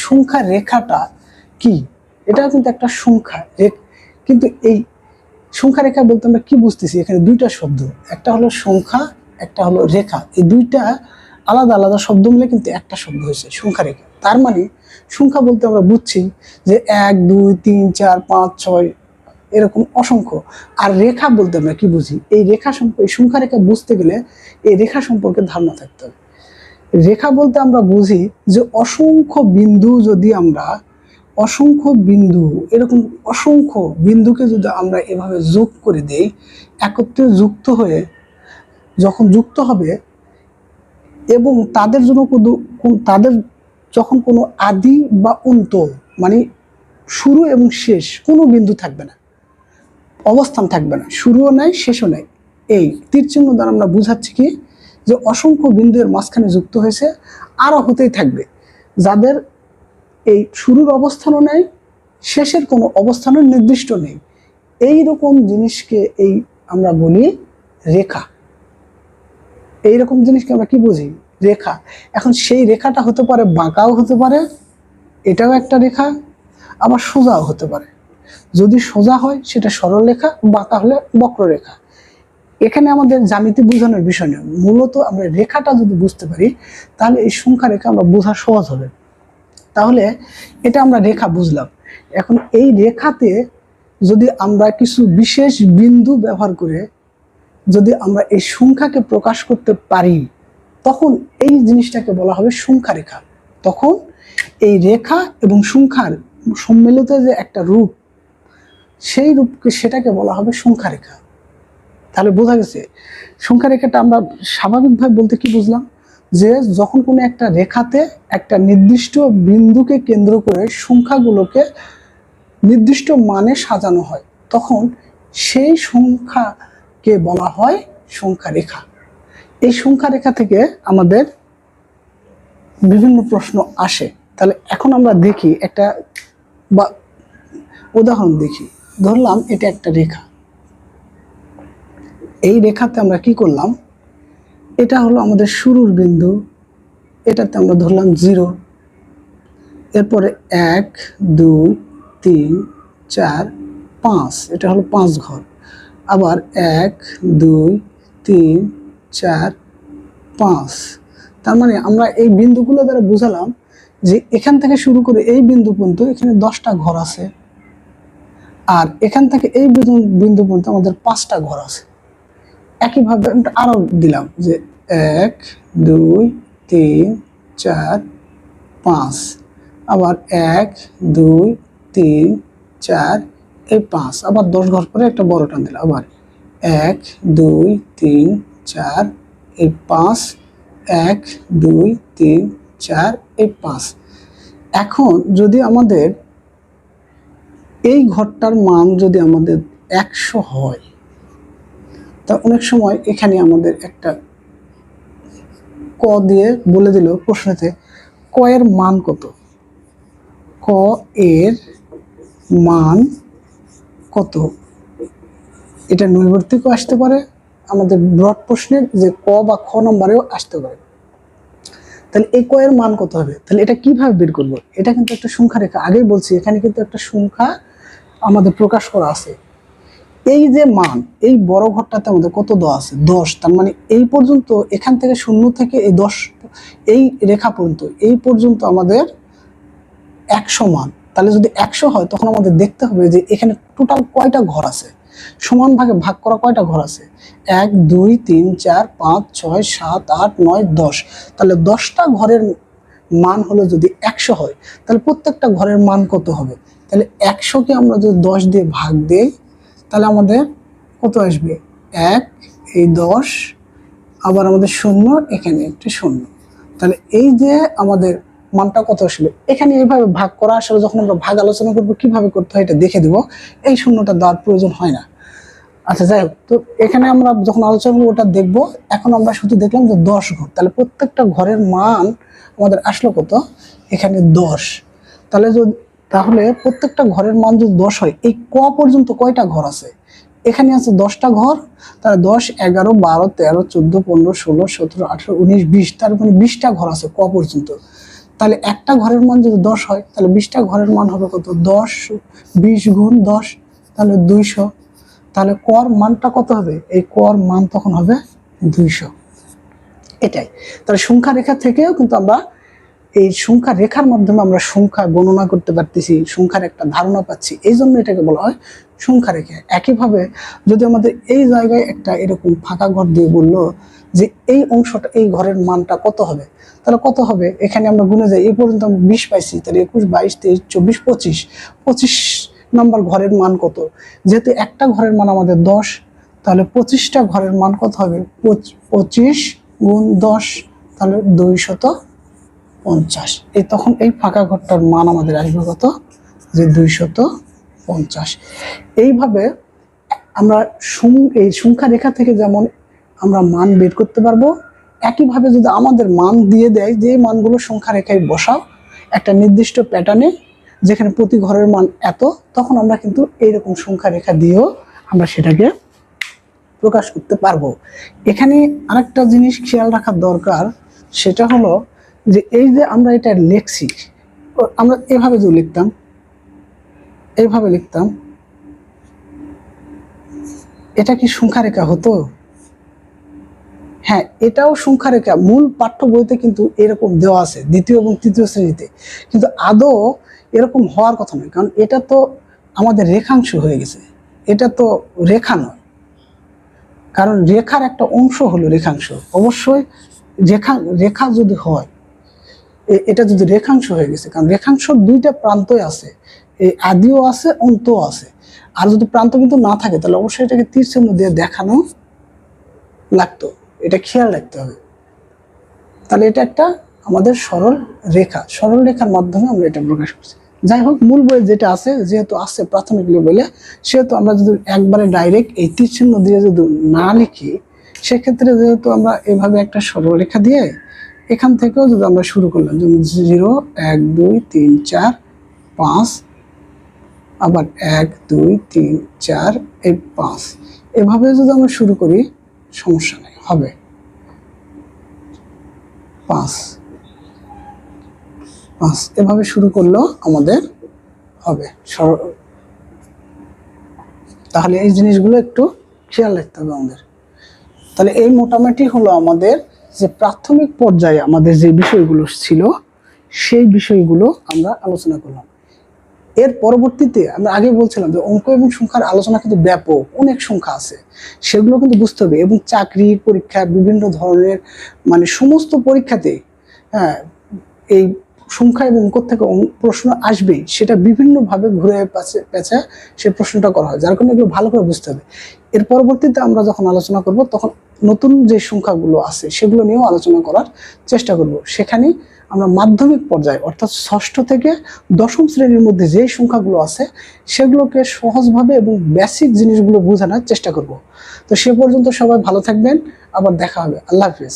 সংখ্যা রেখাটা কি, এটা কিন্তু একটা সংখ্যা কিন্তু এই সংখ্যা রেখা বলতে আমরা কি বুঝতেছি, এখানে দুইটা শব্দ, একটা হলো সংখ্যা, একটা হলো রেখা। এই দুইটা আলাদা আলাদা শব্দ মিলে কিন্তু একটা শব্দ হয়েছে সংখ্যা রেখা। তার মানে সংখ্যা বলতে আমরা বুঝছি যে 1 2 3 4 5 6 এরকম অসংখ্য। আর রেখা বলতে আমরা কি বুঝি, এই রেখা সম্পর্কে, সংখ্যা রেখা বুঝতে গেলে এই রেখা সম্পর্কে ধারণা থাকতে হবে। রেখা বলতে আমরা বুঝি যে অসংখ্য বিন্দু, যদি আমরা অসংখ্য বিন্দু, এরকম অসংখ্য বিন্দুকে যদি আমরা এভাবে যোগ করে দেই, একত্রে যুক্ত হয়ে যখন যুক্ত হবে এবং তাদের জন্য তাদের যখন কোনো আদি বা অন্ত, মানে শুরু এবং শেষ কোনো বিন্দু থাকবে না, অবস্থান থাকবে না, শুরুও নাই শেষও নাই, এই তীর চিহ্ন দ্বারা আমরা বুঝাচ্ছি কি যে অসংখ্য বিন্দুর মাঝখানে যুক্ত হয়েছে, আরও হতেই থাকবে, যাদের এই শুরুর অবস্থানও নেই, শেষের কোনো অবস্থানও নির্দিষ্ট নেই। এই রকম জিনিসকে এই আমরা বলি রেখা। এই রকম জিনিসকে আমরা কি বুঝি, রেখা। এখন সেই রেখাটা হতে পারে বাঁকাও হতে পারে, এটাও একটা রেখা, আবার সোজাও হতে পারে। যদি সোজা হয় সেটা সরল রেখা, বাঁকা হলে বক্ররেখা। এখানে আমাদের জ্যামিতি বোঝানোর বিষয় নয়, মূলত আমরা রেখাটা যদি বুঝতে পারি তাহলে এই সংখ্যা রেখা আমরা বোঝা সহজ হবে। তাহলে এটা আমরা রেখা বুঝলাম। এখন এই রেখাতে যদি আমরা কিছু বিশেষ বিন্দু ব্যবহার করে যদি আমরা এই সংখ্যাকে প্রকাশ করতে পারি, তখন এই জিনিসটাকে বলা হবে সংখ্যা রেখা। তখন এই রেখা এবং সংখ্যার সম্মিলিত যে একটা রূপ, সেই রূপকে সেটাকে বলা হবে সংখ্যা রেখা। তাহলে বোঝা গেছে সংখ্যা রেখাটা আমরা স্বাভাবিকভাবে বলতে কি বুঝলাম, যে যখন কোনো একটা রেখাতে একটা নির্দিষ্ট বিন্দুকে কেন্দ্র করে সংখ্যাগুলোকে নির্দিষ্ট মানে সাজানো হয়, তখন সেই সংখ্যাকে বলা হয় সংখ্যা রেখা। এই সংখ্যা রেখা থেকে আমাদের বিভিন্ন প্রশ্ন আসে। তাহলে এখন আমরা দেখি একটা বা উদাহরণ দেখি। ধরলাম এটা একটা রেখা, এই রেখাতে আমরা কি করলাম, এটা হলো আমাদের শুরুর বিন্দু, এটাতে আমরা ধরলাম 0, এরপরে 1 2 3 4 5, এটা হলো 5 ঘর, আবার 1 2 3 4 5। তার মানে আমরা এই বিন্দুগুলো দ্বারা বুঝালাম যে এখান থেকে শুরু করে এই বিন্দু পর্যন্ত এখানে 10টা ঘর আছে, আর এখান থেকে এই বিন্দু পর্যন্ত আমাদের 5টা ঘর আছে। একইভাবে আরো দিলাম যে 1 2 3 4 5, আবার 1 2 3 4 এই 5, আবার 10 ঘর পরে একটা বড় টান দিলাম, আবার 1 2 3 4 এই 5, 1 2 3 4 এই 5। এখন যদি আমাদের এই ঘরটার মান যদি আমাদের 100 হয়, তা অনেক সময় এখানে আমাদের একটা ক দিয়ে বলে দিল প্রশ্নতে, ক এর মান কত, ক এর মান কত, এটা নৈর্ব্যক্তিকও আসতে পারে, আমাদের ব্রড প্রশ্নের যে ক বা খ নম্বরেও আসতে পারে। তাহলে এই ক এর মান কত হবে, তাহলে এটা কিভাবে বের করব, এটা কিন্তু একটা সংখ্যা রেখা, আগেই বলছি এখানে কিন্তু একটা সংখ্যা আমাদের প্রকাশ করা আছে। এই যে মান, এই বড় ঘরটাতে আমাদের কত দেওয়া আছে, 10। তার মানে এই পর্যন্ত, এখান থেকে 0 থেকে এই 10, এই রেখা পর্যন্ত, এই পর্যন্ত আমাদের 100 মান। তাহলে যদি 100 হয় তখন আমাদের দেখতে হবে যে এখানে টোটাল কয়টা ঘর আছে, সমান ভাগে ভাগ করা কয়টা ঘর আছে, 1 2 3 4 5 6 7 8 9 10। তাহলে 10টা ঘরের মান হলো যদি 100 হয়, তাহলে প্রত্যেকটা ঘরের মান কত হবে, তাহলে 100কে আমরা যদি 10 দিয়ে ভাগ দেই তাহলে আমাদের কত আসবে, 1 এই 10, আবার আমাদের 0 এখানে একটি 0। তাহলে এই যে আমাদের মানটা কত আসলে, এখানে এইভাবে ভাগ করা, আসলে যখন আমরা ভাগ আলোচনা করবো কিভাবে করতে হয় এটা দেখে দিব, এই 0টা দেওয়ার প্রয়োজন হয় না। আচ্ছা যাই হোক, তো এখানে আমরা যখন আলোচনা করবো ওটা দেখবো। এখন আমরা শুধু দেখলাম যে 10 ঘর, তাহলে প্রত্যেকটা ঘরের মান আমাদের আসলো কত, এখানে 10। তাহলে প্রত্যেকটা ঘরের মান যদি 10 হয়, এই ক পর্যন্ত কয়টা ঘর আছে, এখানে আছে 10টা ঘর, তাহলে 10 11 12 13 14 15 16 17 18 19 20, তার মানে 20টা ঘর আছে ক পর্যন্ত। তাহলে একটা ঘরের মান যদি 10 হয় তাহলে 20টা ঘরের মান হবে কত? 10, 20 গুণ 10, তাহলে 200। তাহলে কর মানটা কত হবে? এই কর মান তখন হবে 200। এটাই। তাহলে সংখ্যা রেখা থেকেও কিন্তু আমরা এই সংখ্যা রেখার মাধ্যমে আমরা সংখ্যা গণনা করতে পারতেছি, সংখ্যার একটা ধারণা পাচ্ছি, এই জন্য এটাকে বলা হয় সংখ্যা রেখা। একইভাবে যদি আমাদের এই জায়গায় একটা এরকম ফাঁকা ঘর দিয়ে বললো যে এই অংশটা, এই ঘরের মানটা কত হবে, তাহলে কত হবে? এখানে আমরা গুনে যাই, এই পর্যন্ত আমরা 20 পাইছি, তাহলে 21, 22, 23, 24, 25, 25 নম্বর ঘরের মান কত? যেহেতু একটা ঘরের মান আমাদের 10, তাহলে 25টা ঘরের মান কত হবে? 25 গুণ 10, তাহলে 250। এই তখন এই ফাঁকা ঘরটার মান আমাদের আসবে কত? যে 250। এইভাবে আমরা এই সংখ্যা রেখা থেকে যেমন আমরা মান বের করতে পারবো, একইভাবে যদি আমাদের মান দিয়ে দেয় যে মানগুলো সংখ্যা রেখায় বসাও একটা নির্দিষ্ট প্যাটার্নে, যেখানে প্রতি ঘরের মান এত, তখন আমরা কিন্তু এইরকম সংখ্যা রেখা দিয়েও আমরা সেটাকে প্রকাশ করতে পারবো। এখানে আরেকটা জিনিস খেয়াল রাখার দরকার, সেটা হলো যে এই যে আমরা এটা লিখছি, আমরা এভাবে যদি লিখতাম, এইভাবে লিখতাম, এটা কি সংখ্যা রেখা হতো? হ্যাঁ, এটাও সংখ্যা রেখা। মূল পাঠ্য বইতে কিন্তু এরকম দেওয়া আছে দ্বিতীয় এবং তৃতীয় শ্রেণীতে, কিন্তু আদৌ এরকম হওয়ার কথা নয়, কারণ এটা তো আমাদের রেখাংশ হয়ে গেছে, এটা তো রেখা নয়। কারণ রেখার একটা অংশ হলো রেখাংশ। অবশ্যই রেখা যদি হয়, এটা যদি রেখাংশ হয়ে গেছে, কারণ রেখাংশ দুইটা প্রান্তই আছে, এই আদিও আছে, অন্তও আছে। আর যদি প্রান্ত কিন্তু না থাকে তাহলে অবশ্যই এটাকে তীর চিহ্ন দিয়ে দেখানো লাগতো, এটা খেয়াল রাখতে হবে। তাহলে এটা একটা আমাদের সরল রেখা, সরল রেখার মাধ্যমে আমরা এটা প্রকাশ করছি। যাই হোক, মূল বই যেটা আছে, যেহেতু আছে প্রাথমিক লেভেলে, সেহেতু আমরা যদি একবারে ডাইরেক্ট এই তীর চিহ্ন দিয়ে যদি না লিখি, সেক্ষেত্রে যেহেতু আমরা এভাবে একটা সরল রেখা দিয়ে এখান থেকেও যদি আমরা শুরু করলাম, যেমন 0, 1, 2, 3, 4, 5, আবার 1, 2, 3, 4, এই 5, এভাবে যদি আমরা শুরু করি সমস্যা নেই, হবে 5, এভাবে শুরু করলেও আমাদের হবে। তাহলে এই জিনিসগুলো একটু খেয়াল রাখতে হবে আমাদের। তাহলে এই মোটামুটি হলো আমাদের যে প্রাথমিক পর্যায়ে আমাদের যে বিষয়গুলো ছিল, সেই বিষয়গুলো আমরা আলোচনা করলাম। এর পরবর্তীতে আমরা আগে বলছিলাম যে অঙ্ক এবং সংখ্যার আলোচনা কিন্তু ব্যাপক, অনেক সংখ্যা আছে, সেগুলো কিন্তু বুঝতে হবে। এবং চাকরির পরীক্ষা, বিভিন্ন ধরনের মানে সমস্ত পরীক্ষাতে, হ্যাঁ, এই সংখ্যা এবং অঙ্ক থেকে প্রশ্ন আসবেই, সেটা বিভিন্নভাবে ঘুরে পেঁচে সে প্রশ্নটা করা হয়, যার কারণে এগুলো ভালো করে বুঝতে হবে। এর পরবর্তীতে আমরা যখন আলোচনা করব, তখন নতুন যে সংখ্যাগুলো আছে সেগুলো নিয়েও আলোচনা করার চেষ্টা করব। সেখানে আমরা মাধ্যমিক পর্যায়ে, অর্থাৎ 6ষ্ঠ থেকে 10ম শ্রেণীর মধ্যে যে সংখ্যাগুলো আছে সেগুলোকে সহজভাবে এবং বেসিক জিনিসগুলো বোঝানোর চেষ্টা করব। তো সে পর্যন্ত সবাই ভালো থাকবেন, আবার দেখা হবে। আল্লাহ হাফেজ।